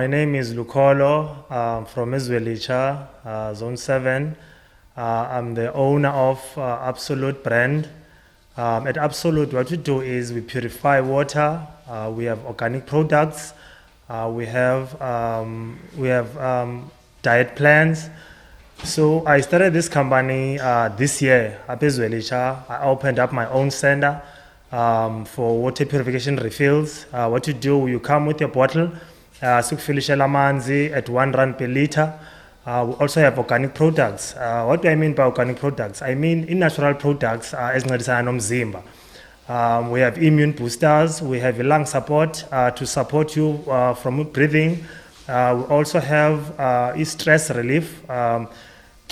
My name is Lukolo from Ezwelicha, Zone 7. I'm the owner of Absolute brand. At Absolute, what we do is we purify water. We have organic products. We have diet plans. So I started this company this year at Ezwelicha. I opened up my own center for water purification refills. What you do, you come with your bottle, sukufilishela amanzi at R1 per liter. We also have organic products. What do I mean by organic products? I mean in natural products ezincedisana nomzimba. We have immune boosters, we have lung support to support you from breathing. We also have stress relief.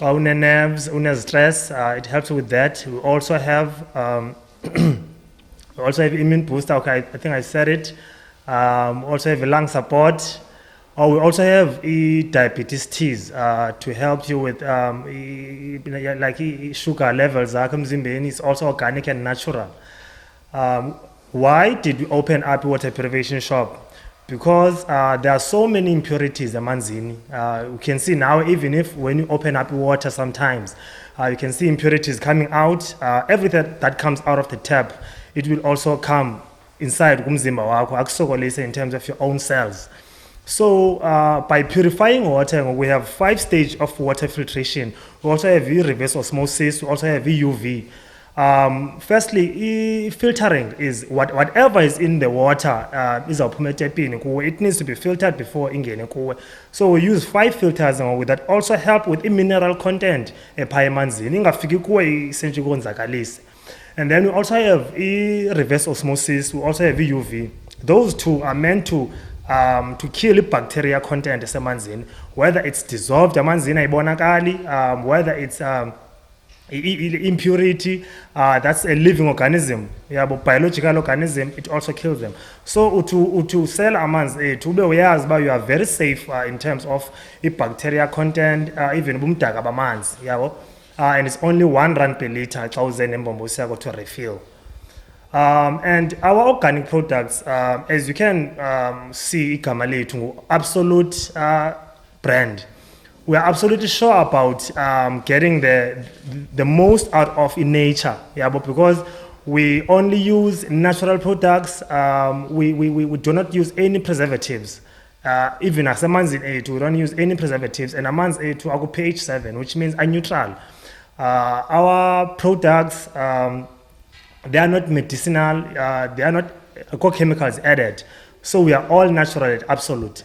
Nerves, stress, it helps with that. We also have immune booster. Okay, I think I said it. Also have lung support. We also have diabetes teas to help you with like sugar levels. It's also organic and natural. Why did we open up a water purification shop? Because there are so many impurities emanzini. You can see now, even if when you open up water sometimes, you can see impurities coming out. Everything that comes out of the tap, it will also come inside umzimba wakho, akusokolise in terms of your own cells. So by purifying water, we have 5 stages of water filtration. We also have reverse osmosis, we also have UV. Firstly, filtering is whatever is in the water is it needs to be filtered before ingene kuwe. So we use 5 filters that also help with the mineral content emanzini ingafiki kuwe isenje konzakalise. And then we also have reverse osmosis, we also have UV. Those two are meant to kill the bacteria content emanzini, whether it's dissolved emanzini ayibonakali, whether it's impurity, that's a living organism, biological organism, it also kills them. So to sell amanzi to be uyazi ba you are very safe in terms of bacteria content, even bumdaka bamanzi, yabo. And it's only R1 per liter to refill. And our organic products, as you can see, Absolute brand. We are absolutely sure about getting the most out of in nature, but because we only use natural products, we do not use any preservatives. Even as a man's in A2, we don't use any preservatives, and a man's A2 are pH 7, which means are neutral. Our products, they are not medicinal, they are not chemicals added. So we are all natural at Absolute.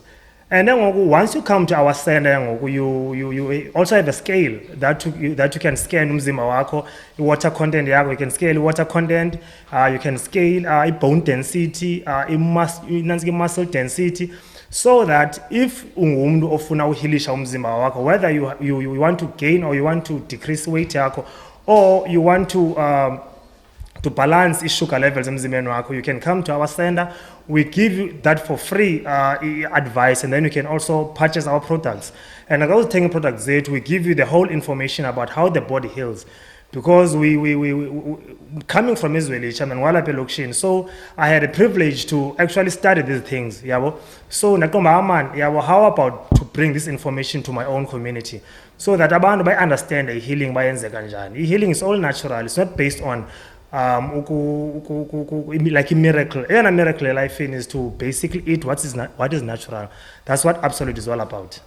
And then once you come to our center, you also have a scale that you can scan umzimba wako, water content yako, you can scale water content, you can scale bone density, muscle density, so that if ungumuntu ofuna uhilisha umzimba wako, whether you want to gain or you want to decrease weight yako, or you want to balance sugar levels emzimbeni wakho, you can come to our center. We give you that for free advice, and then you can also purchase our products. And those taking products, we give you the whole information about how the body heals. Because we coming from Ezwelicha and Wala Pelokshin, so I had a privilege to actually study these things. So how about to bring this information to my own community, so that abantu by understand the healing by kanjani. Healing is all natural. It's not based on like a miracle. And a miracle in life is to basically eat what is natural. That's what Absolute is all about.